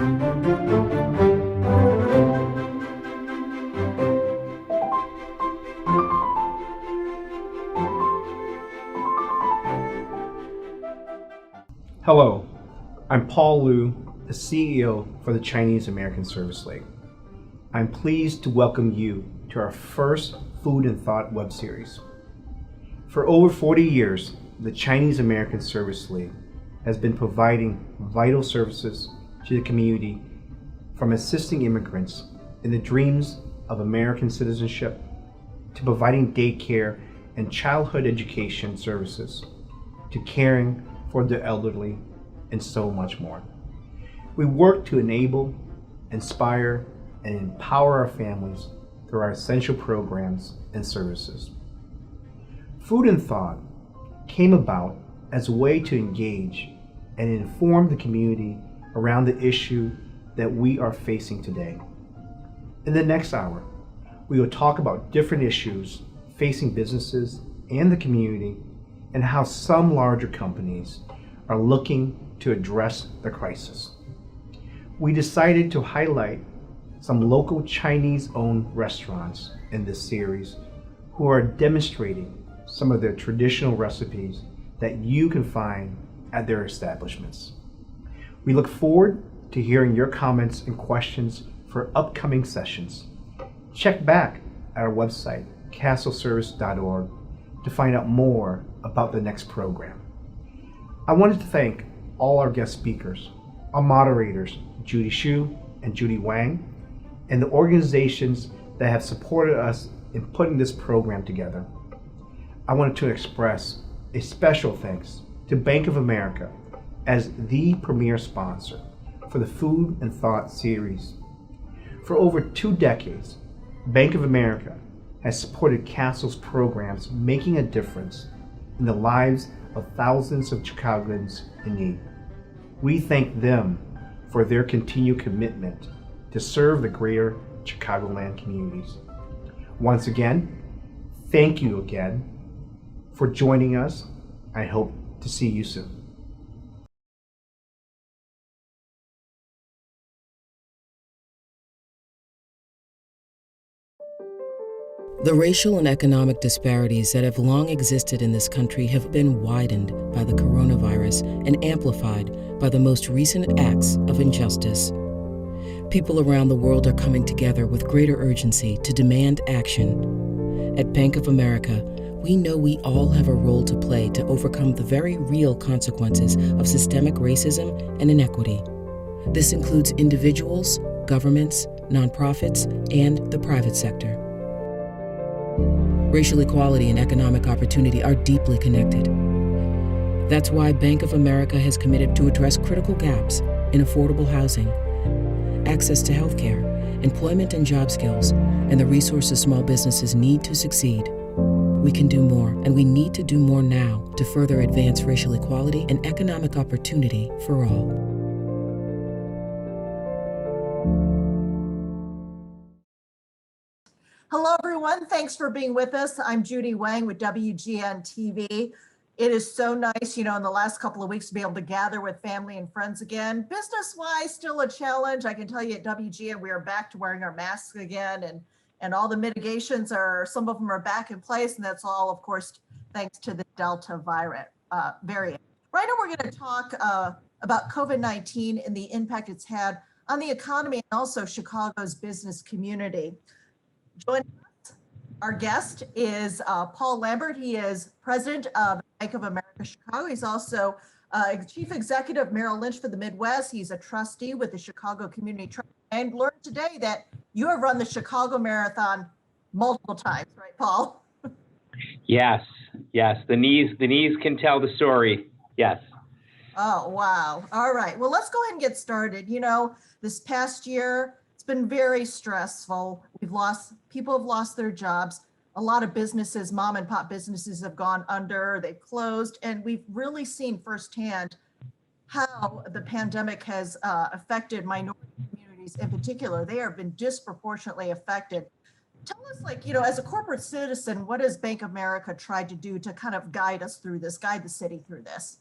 Hello, I'm Paul Liu, the CEO for the Chinese American Service League. I'm pleased to welcome you to our first Food and Thought web series. For over 40 years, the Chinese American Service League has been providing vital services to the community, from assisting immigrants in the dreams of American citizenship to providing daycare and childhood education services to caring for the elderly, and so much more. We work to enable, inspire, and empower our families through our essential programs and services. Food and Thought came about as a way to engage and inform the community around the issue that we are facing today. In the next hour, we will talk about different issues facing businesses and the community, and how some larger companies are looking to address the crisis. We decided to highlight some local Chinese-owned restaurants in this series who are demonstrating some of their traditional recipes that you can find at their establishments. We look forward to hearing your comments and questions for upcoming sessions. Check back at our website, caslservice.org, to find out more about the next program. I wanted to thank all our guest speakers, our moderators, Judy Luo and Judy Wang, and the organizations that have supported us in putting this program together. I wanted to express a special thanks to Bank of America as the premier sponsor for the Food and Thought series. For over 2 decades, Bank of America has supported CASL's programs, making a difference in the lives of thousands of Chicagoans in need. We thank them for their continued commitment to serve the greater Chicagoland communities. Once again, thank you again for joining us. I hope to see you soon. The racial and economic disparities that have long existed in this country have been widened by the coronavirus and amplified by the most recent acts of injustice. People around the world are coming together with greater urgency to demand action. At Bank of America, we know we all have a role to play to overcome the very real consequences of systemic racism and inequity. This includes individuals, governments, nonprofits, and the private sector. Racial equality and economic opportunity are deeply connected. That's why Bank of America has committed to address critical gaps in affordable housing, access to healthcare, employment and job skills, and the resources small businesses need to succeed. We can do more, and we need to do more now to further advance racial equality and economic opportunity for all. Hello, everyone. Thanks for being with us. I'm Judy Wang with WGN-TV. It is so nice, in the last couple of weeks to be able to gather with family and friends again. Business-wise, still a challenge. I can tell you at WGN, we are back to wearing our masks again, and all the mitigations some of them are back in place, and that's all, of course, thanks to the Delta variant. Right now, we're going to talk about COVID-19 and the impact it's had on the economy and also Chicago's business community. Joining us, our guest is Paul Lambert. He is president of Bank of America Chicago. He's also chief executive of Merrill Lynch for the Midwest. He's a trustee with the Chicago Community Trust. And learned today that you have run the Chicago Marathon multiple times, right, Paul? Yes. The knees can tell the story. Yes. Oh, wow. All right. Well, let's go ahead and get started. This past year, it's been very stressful. People have lost their jobs. A lot of businesses, mom and pop businesses, have gone under, they've closed, and we've really seen firsthand how the pandemic has affected minority communities in particular. They have been disproportionately affected. Tell us, as a corporate citizen, what has Bank of America tried to do to kind of guide us through this, guide the city through this?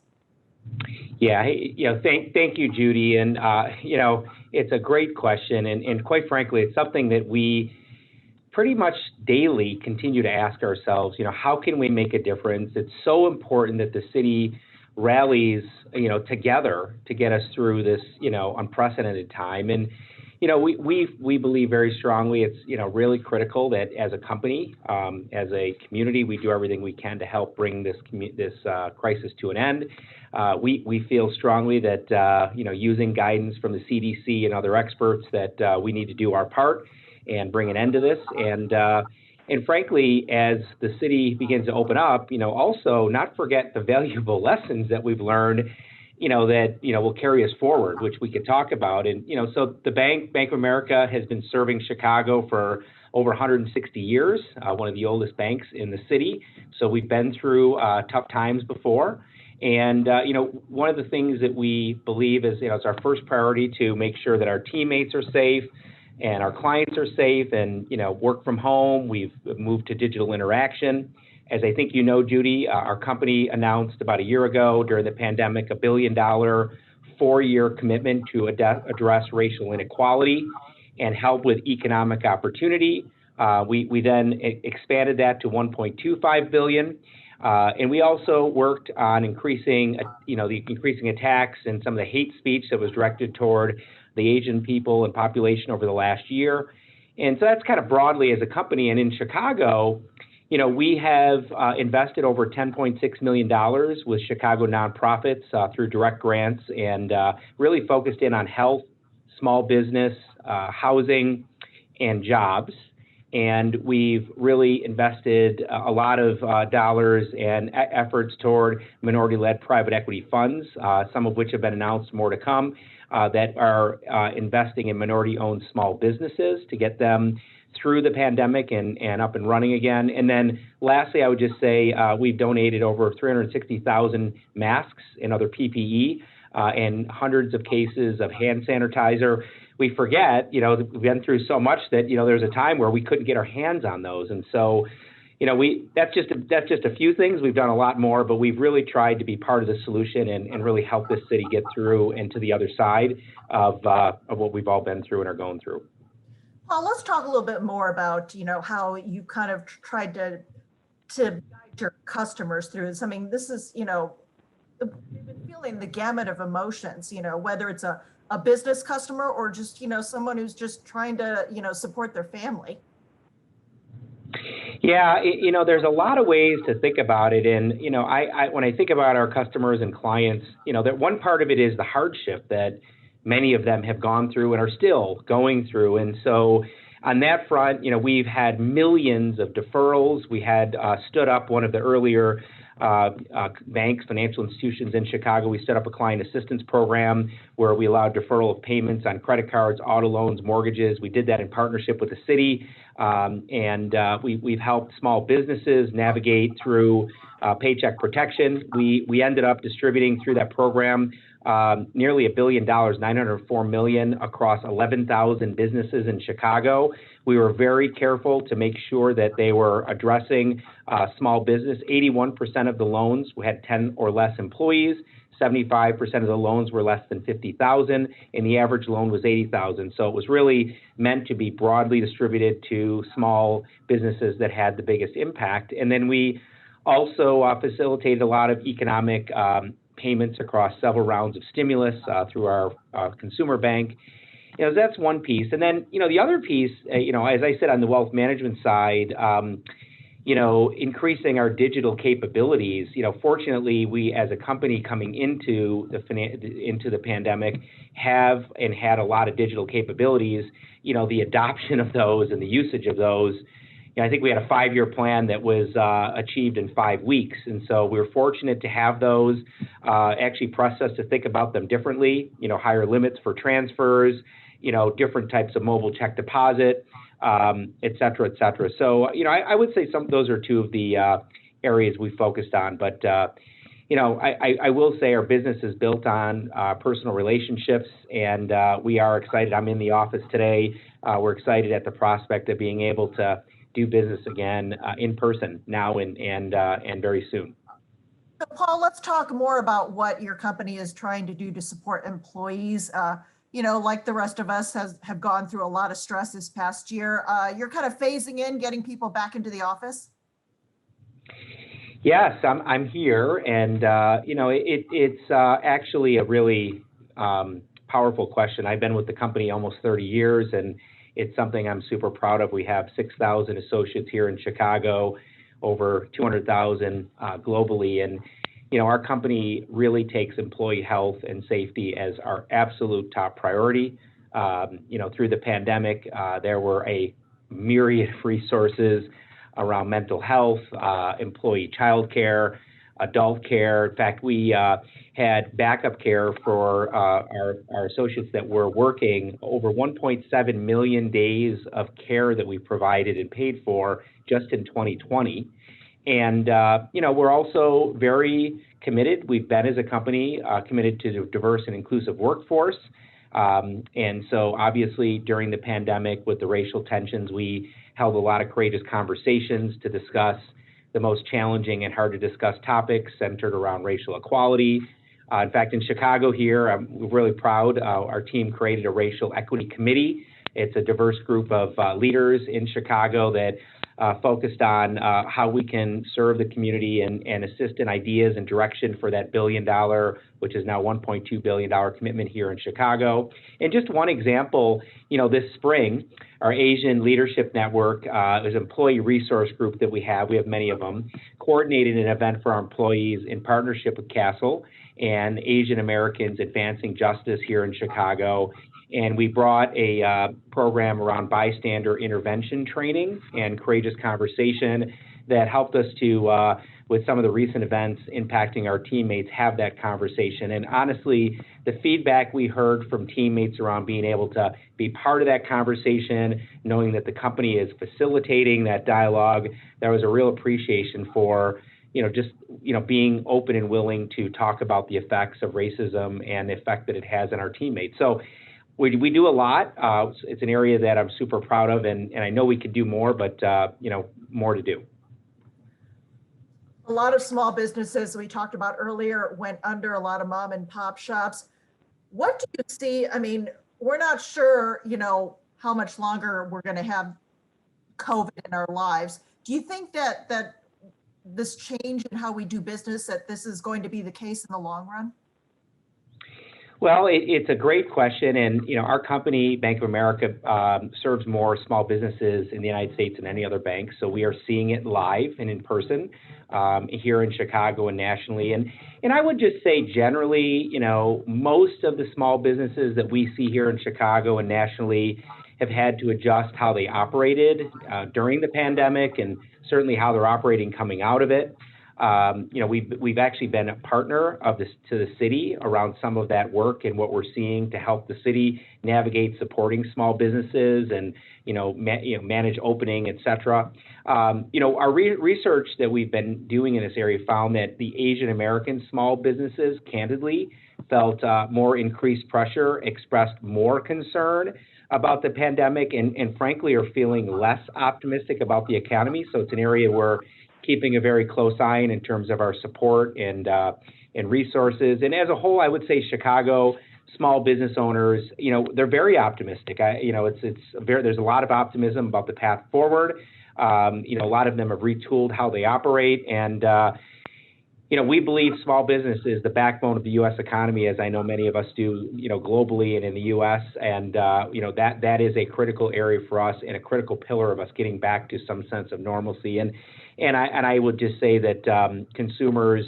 Yeah, thank you, Judy. And, it's a great question. And quite frankly, it's something that we pretty much daily continue to ask ourselves, how can we make a difference? It's so important that the city rallies, together to get us through this, unprecedented time. And, we believe very strongly it's, really critical that as a company, as a community, we do everything we can to help bring this crisis to an end. We feel strongly that, using guidance from the CDC and other experts that we need to do our part and bring an end to this. And frankly, as the city begins to open up, also not forget the valuable lessons that we've learned, that, will carry us forward, which we could talk about. And, so the Bank of America has been serving Chicago for over 160 years, one of the oldest banks in the city. So we've been through tough times before. And, one of the things that we believe is, it's our first priority to make sure that our teammates are safe and our clients are safe and, work from home. We've moved to digital interaction. As I think Judy, our company announced about a year ago during the pandemic, $1 billion 4-year commitment to address racial inequality and help with economic opportunity. We then expanded that to $1.25 billion. And we also worked on increasing attacks and some of the hate speech that was directed toward the Asian people and population over the last year. And so that's kind of broadly as a company. And in Chicago, we have invested over $10.6 million with Chicago nonprofits through direct grants and really focused in on health, small business, housing, and jobs. And we've really invested a lot of dollars and efforts toward minority-led private equity funds, some of which have been announced, more to come, that are investing in minority-owned small businesses to get them through the pandemic and up and running again. And then lastly, I would just say we've donated over 360,000 masks and other PPE and hundreds of cases of hand sanitizer. We forget, we've been through so much that, there's a time where we couldn't get our hands on those. And so, that's just a few things. We've done a lot more, but we've really tried to be part of the solution and really help this city get through and to the other side of what we've all been through and are going through. Paul, let's talk a little bit more about, how you kind of tried to guide your customers through this. I mean, this is, they've been feeling the gamut of emotions, whether it's a business customer or just, someone who's just trying to, support their family. Yeah, there's a lot of ways to think about it. And, I when I think about our customers and clients, that one part of it is the hardship that many of them have gone through and are still going through. And so on that front, we've had millions of deferrals. We had stood up one of the earlier banks, financial institutions in Chicago. We set up a client assistance program where we allowed deferral of payments on credit cards, auto loans, mortgages. We did that in partnership with the city. And we've helped small businesses navigate through paycheck protection. We ended up distributing through that program nearly $1 billion, $904 million across 11,000 businesses in Chicago. We were very careful to make sure that they were addressing small business. 81% of the loans had 10 or less employees. 75% of the loans were less than 50,000, and the average loan was 80,000. So it was really meant to be broadly distributed to small businesses that had the biggest impact. And then we also facilitated a lot of economic payments across several rounds of stimulus through our consumer bank. That's one piece. And then, the other piece, as I said, on the wealth management side, increasing our digital capabilities. Fortunately, we as a company coming into the pandemic have and had a lot of digital capabilities. The adoption of those and the usage of those. I think we had a 5-year plan that was achieved in 5 weeks. And so we were fortunate to have those actually press us to think about them differently, higher limits for transfers, different types of mobile check deposit, et cetera, et cetera. So, I would say those are two of the areas we focused on. But, I will say our business is built on personal relationships, and we are excited. I'm in the office today. We're excited at the prospect of being able to do business again in person now and very soon. So Paul, let's talk more about what your company is trying to do to support employees. Like the rest of us have gone through a lot of stress this past year. You're kind of phasing in, getting people back into the office. Yes, I'm here, and it's actually a really powerful question. I've been with the company almost 30 years, and it's something I'm super proud of. We have 6,000 associates here in Chicago, over 200,000 globally, and our company really takes employee health and safety as our absolute top priority. Through the pandemic, there were a myriad of resources around mental health, employee child care, adult care. In fact, we had backup care for our associates that were working over 1.7 million days of care that we provided and paid for just in 2020. And, we're also very committed. We've been as a company committed to a diverse and inclusive workforce. And so obviously during the pandemic with the racial tensions, we held a lot of courageous conversations to discuss the most challenging and hard to discuss topics centered around racial equality. In fact, in Chicago here, we're really proud. Our team created a racial equity committee. It's a diverse group of leaders in Chicago that focused on how we can serve the community and assist in ideas and direction for that $1 billion, which is now $1.2 billion commitment here in Chicago. And just one example, this spring, our Asian Leadership Network is an employee resource group that we have many of them, coordinated an event for our employees in partnership with CASL and Asian Americans Advancing Justice here in Chicago. And we brought a program around bystander intervention training and courageous conversation that helped us to, with some of the recent events impacting our teammates, have that conversation. And honestly, the feedback we heard from teammates around being able to be part of that conversation, knowing that the company is facilitating that dialogue, there was a real appreciation for being open and willing to talk about the effects of racism and the effect that it has on our teammates. So we do a lot. It's an area that I'm super proud of, and I know we could do more, but more to do. A lot of small businesses we talked about earlier went under, a lot of mom and pop shops. What do you see? I mean, we're not sure, how much longer we're going to have COVID in our lives. Do you think that this change in how we do business, that this is going to be the case in the long run? Well, it's a great question, and our company, Bank of America, serves more small businesses in the United States than any other bank. So we are seeing it live and in person here in Chicago and nationally. And I would just say generally, most of the small businesses that we see here in Chicago and nationally have had to adjust how they operated during the pandemic, and certainly how they're operating coming out of it. We've actually been a partner to the city around some of that work and what we're seeing to help the city navigate supporting small businesses and manage opening, et cetera. Our research that we've been doing in this area found that the Asian American small businesses, candidly, felt more increased pressure, expressed more concern about the pandemic, and frankly are feeling less optimistic about the economy. So it's an area where keeping a very close eye in terms of our support and resources. And as a whole, I would say Chicago small business owners, they're very optimistic. There's a lot of optimism about the path forward. A lot of them have retooled how they operate, and we believe small business is the backbone of the U.S. economy, as I know many of us do, globally and in the U.S. And that is a critical area for us and a critical pillar of us getting back to some sense of normalcy. And I would just say that consumers,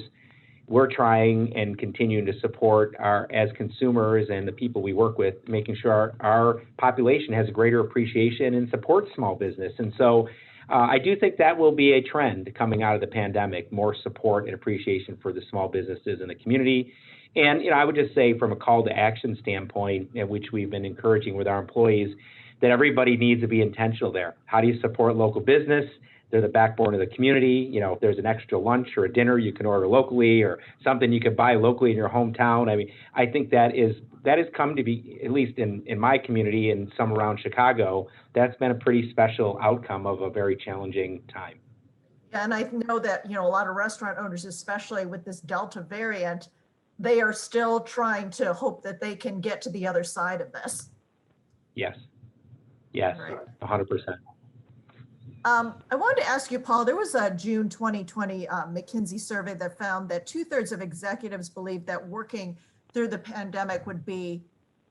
we're trying and continuing to support as consumers and the people we work with, making sure our population has a greater appreciation and supports small business. And so I do think that will be a trend coming out of the pandemic, more support and appreciation for the small businesses in the community. And I would just say from a call to action standpoint, which we've been encouraging with our employees, that everybody needs to be intentional there. How do you support local business? They're the backbone of the community. If there's an extra lunch or a dinner you can order locally, or something you could buy locally in your hometown. I mean, I think that has come to be, at least in my community and some around Chicago, that's been a pretty special outcome of a very challenging time. And I know that, a lot of restaurant owners, especially with this Delta variant, they are still trying to hope that they can get to the other side of this. Yes, Right. 100%. I wanted to ask you, Paul, there was a June 2020 McKinsey survey that found that 2/3 of executives believe that working through the pandemic would be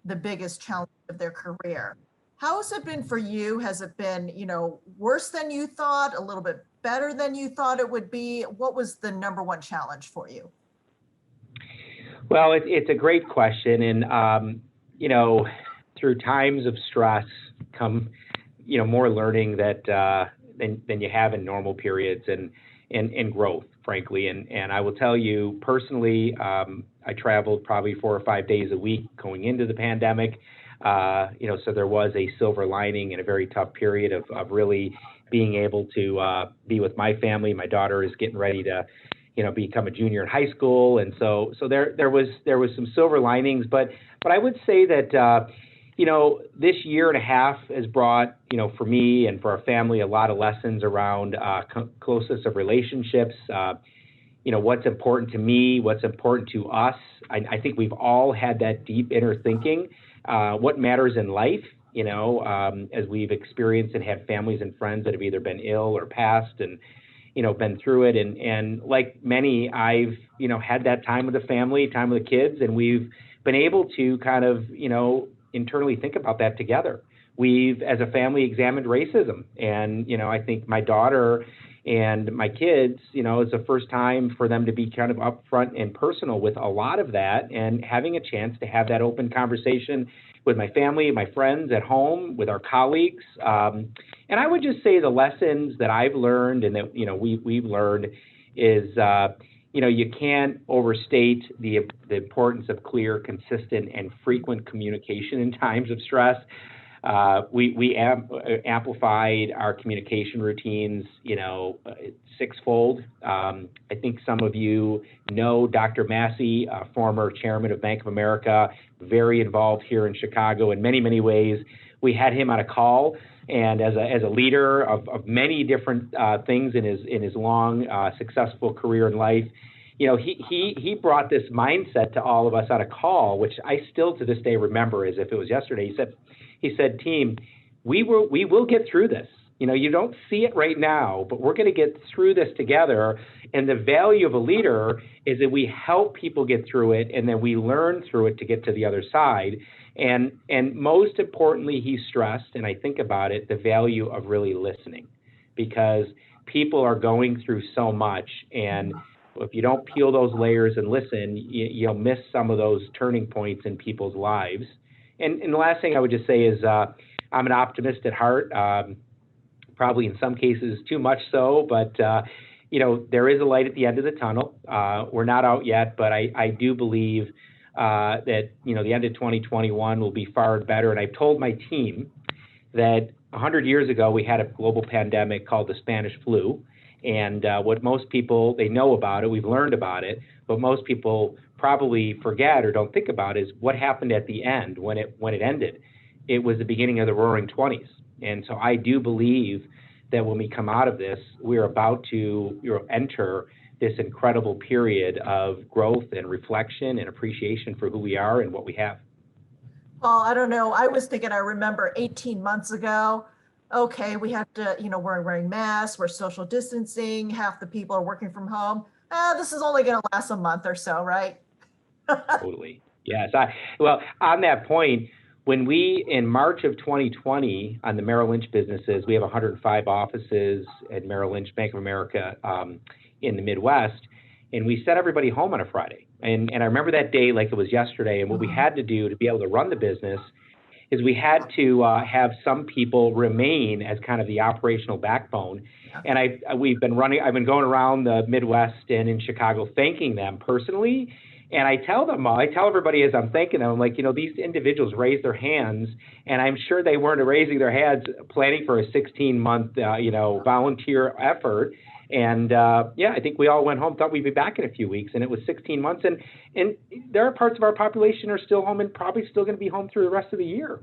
the biggest challenge of their career. How has it been for you? Has it been, worse than you thought, a little bit better than you thought it would be? What was the number one challenge for you? Well, it's a great question. And, through times of stress come, more learning that than you have in normal periods and growth, frankly. And I will tell you personally, I traveled probably 4 or 5 days a week going into the pandemic. So there was a silver lining in a very tough period of really being able to be with my family. My daughter is getting ready to, become a junior in high school, and so there was some silver linings. But I would say that this year and a half has brought, for me and for our family, a lot of lessons around closeness of relationships. What's important to me, what's important to us. I think we've all had that deep inner thinking. What matters in life, as we've experienced and had families and friends that have either been ill or passed and, been through it. And like many, I've, had that time with the family, time with the kids, and we've been able to kind of, internally think about that together. We've, as a family, examined racism. And, I think my daughter and my kids, it's the first time for them to be kind of upfront and personal with a lot of that, and having a chance to have that open conversation with my family, my friends at home, with our colleagues. And I would just say the lessons that I've learned and that, we've learned is, you can't overstate the importance of clear, consistent, and frequent communication in times of stress. We amplified our communication routines, sixfold. I think some of you know Dr. Massey, former chairman of Bank of America, very involved here in Chicago in many, many ways. We had him on a call, and as a leader of many different things in his long, successful career in life, he brought this mindset to all of us on a call, which I still to this day remember as if it was yesterday. He said, team, we will get through this. You don't see it right now, but we're going to get through this together. And the value of a leader is that we help people get through it, and then we learn through it to get to the other side. And most importantly, he stressed, and I think about it, the value of really listening, because people are going through so much. And if you don't peel those layers and listen, you'll miss some of those turning points in people's lives. And the last thing I would just say is I'm an optimist at heart, probably in some cases too much so, but, there is a light at the end of the tunnel. We're not out yet, but I do believe that, the end of 2021 will be far better. And I've told my team that 100 years ago, we had a global pandemic called the Spanish flu. And what most people, they know about it, we've learned about it, but most people probably forget or don't think about is what happened at the end when it ended. It was the beginning of the Roaring 20s. And so I do believe that when we come out of this, we're about to enter this incredible period of growth and reflection and appreciation for who we are and what we have. Well, I don't know. I was thinking, I remember 18 months ago, okay, we have to, we're wearing masks, we're social distancing, half the people are working from home. This is only going to last a month or so, right? Totally. Yes. Well, on that point, when we, in March of 2020, on the Merrill Lynch businesses, we have 105 offices at Merrill Lynch, Bank of America, in the Midwest, and we sent everybody home on a Friday. And I remember that day like it was yesterday. And what we had to do to be able to run the business is we had to have some people remain as kind of the operational backbone. And I've been going around the Midwest and in Chicago thanking them personally. And I tell everybody as I'm thanking them, I'm like, these individuals raised their hands, and I'm sure they weren't raising their hands planning for a 16-month, volunteer effort. And I think we all went home, thought we'd be back in a few weeks, and it was 16 months. And there are parts of our population are still home and probably still going to be home through the rest of the year,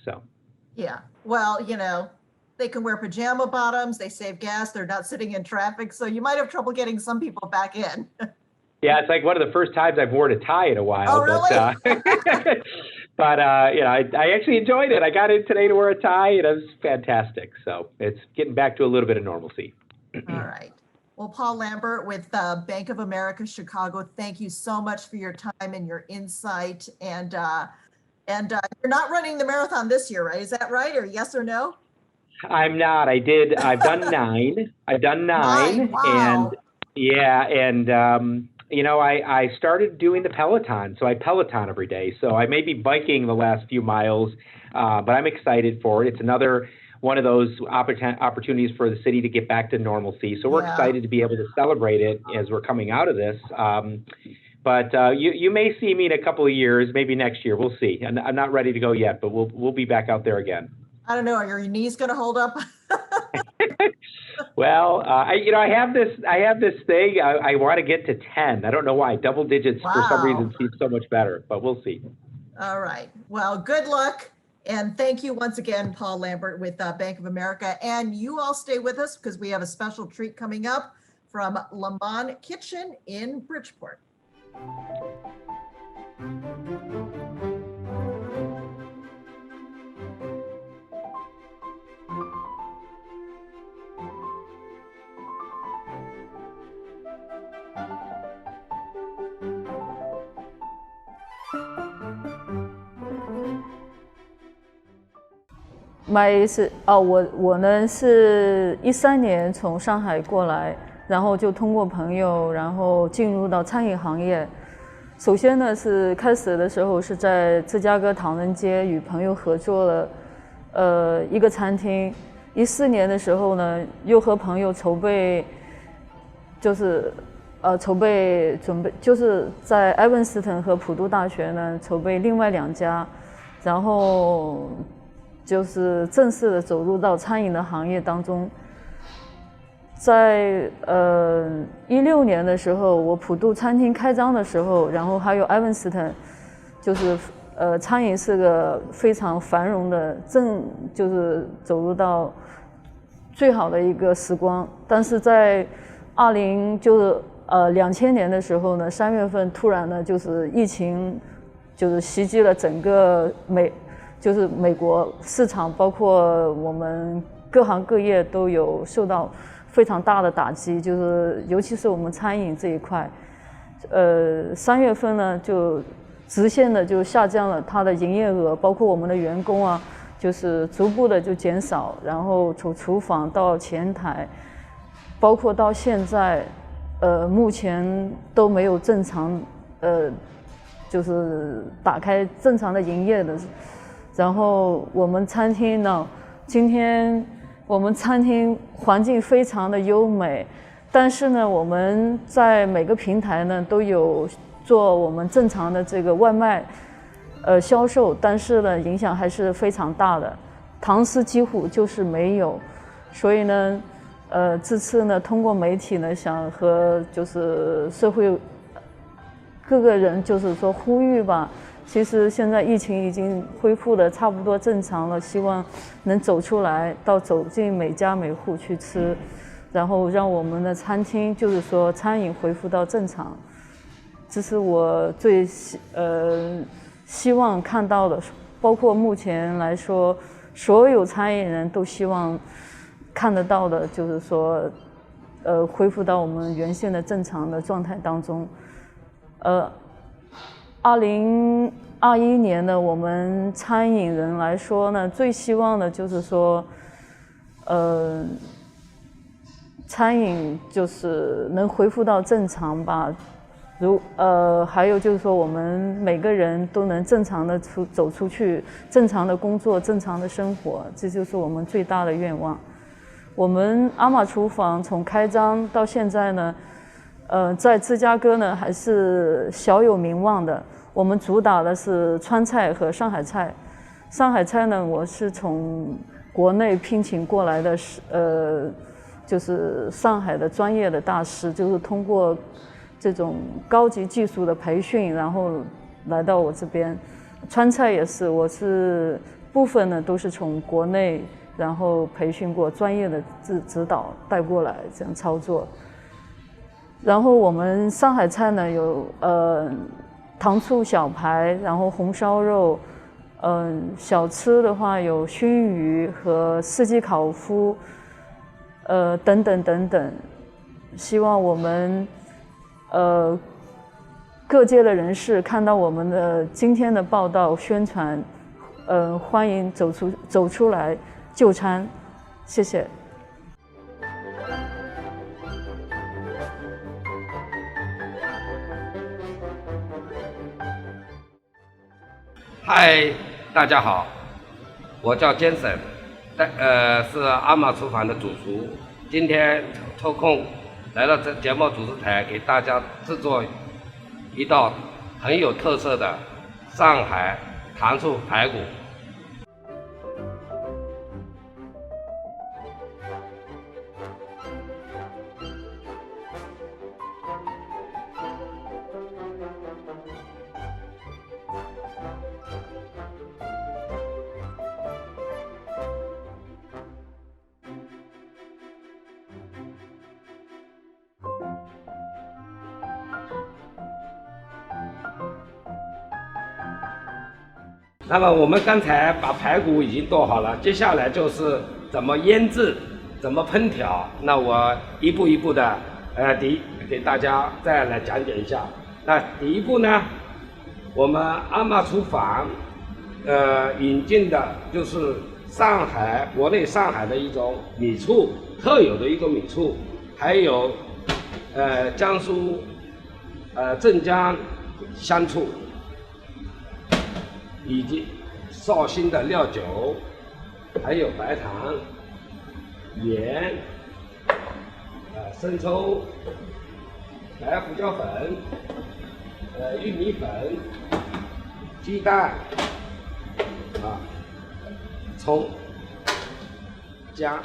so. Yeah. Well, They can wear pajama bottoms, they save gas, they're not sitting in traffic, so you might have trouble getting some people back in. Yeah, it's like one of the first times I've worn a tie in a while. Oh, really? But I actually enjoyed it. I got in today to wear a tie, and it was fantastic. So it's getting back to a little bit of normalcy. All right. Well, Paul Lambert with Bank of America Chicago, thank you so much for your time and your insight. And you're not running the marathon this year, right? Is that right? Or yes or no? I'm not. I've done 9. I've done 9. Wow. And I started doing the Peloton. So I Peloton every day. So I may be biking the last few miles, but I'm excited for it. It's another one of those opportunities for the city to get back to normalcy. So we're excited to be able to celebrate it as we're coming out of this. But you may see me in a couple of years, maybe next year. We'll see. I'm not ready to go yet, but we'll be back out there again. I don't know. Are your knees going to hold up? Well, I have this thing. I want to get to 10. I don't know why. Double digits for some reason seems so much better, but we'll see. All right. Well, good luck. And thank you once again, Paul Lambert with Bank of America. And you all stay with us because we have a special treat coming up from Lemon Kitchen in Bridgeport.我呢是13年从上海过来，然后就通过朋友，然后进入到餐饮行业。首先呢是开始的时候是在芝加哥唐人街与朋友合作了一个餐厅。14年的时候呢，又和朋友筹备，就是准备就是在埃文斯顿和普渡大学呢筹备另外2家，然后就是正式的走入到餐饮的行业当中。在16年的时候，我普渡餐厅开张的时候，然后还有埃文斯顿，就是餐饮是个非常繁荣的，就是走入到最好的一个时光。但是在2000年的时候呢，3月份突然呢就是疫情就是袭击了整个美国市场，包括我们各行各业都有受到非常大的打击，就是尤其是我们餐饮这一块，3月份呢就直线的就下降了它的营业额，包括我们的员工啊，就是逐步的就减少，然后从厨房到前台，包括到现在，目前都没有正常就是打开正常的营业的。然后我们餐厅呢，今天我们餐厅环境非常的优美，但是呢，我们在每个平台呢都有做我们正常的这个外卖销售，但是呢影响还是非常大的，堂食几乎就是没有，所以呢，这次呢通过媒体呢想和就是社会各个人就是说呼吁吧。其实现在疫情已经恢复的差不多正常了，希望能走出来，走进每家每户去吃，然后让我们的餐厅就是说餐饮恢复到正常，这是我最希望看到的。包括目前来说，所有餐饮人都希望看得到的，就是说恢复到我们原先的正常的状态当中。2021年呢，我们餐饮人来说呢，最希望的就是说，餐饮就是能恢复到正常吧。还有就是说，我们每个人都能正常的走出去，正常的工作，正常的生活，这就是我们最大的愿望。我们阿玛厨房从开张到现在呢，在芝加哥呢还是小有名望的。我们主打的是川菜和上海菜。上海菜呢，我是从国内聘请过来的，就是上海的专业的大师，就是通过这种高级技术的培训，然后来到我这边。川菜也是，我是部分呢都是从国内然后培训过专业的指导带过来这样操作。然后我们上海菜呢有糖醋小排，然后红烧肉，小吃的话有熏鱼和四季烤麸，等等等等。希望我们各界的人士看到我们的今天的报道宣传，欢迎走出来就餐，谢谢。嗨，大家好，我叫坚森，是阿玛厨房的主厨。今天抽空来到这节目主持台，给大家制作一道很有特色的上海糖醋排骨。那么我们刚才把排骨已经剁好了，接下来就是怎么腌制，怎么烹调。那我一步一步的，给大家再来讲解一下。那第一步呢，我们阿玛厨房，引进的就是国内上海的一种米醋，特有的一种米醋，还有江苏镇江香醋。以及绍兴的料酒，还有白糖、盐、生抽、白胡椒粉、玉米粉、鸡蛋、葱、姜。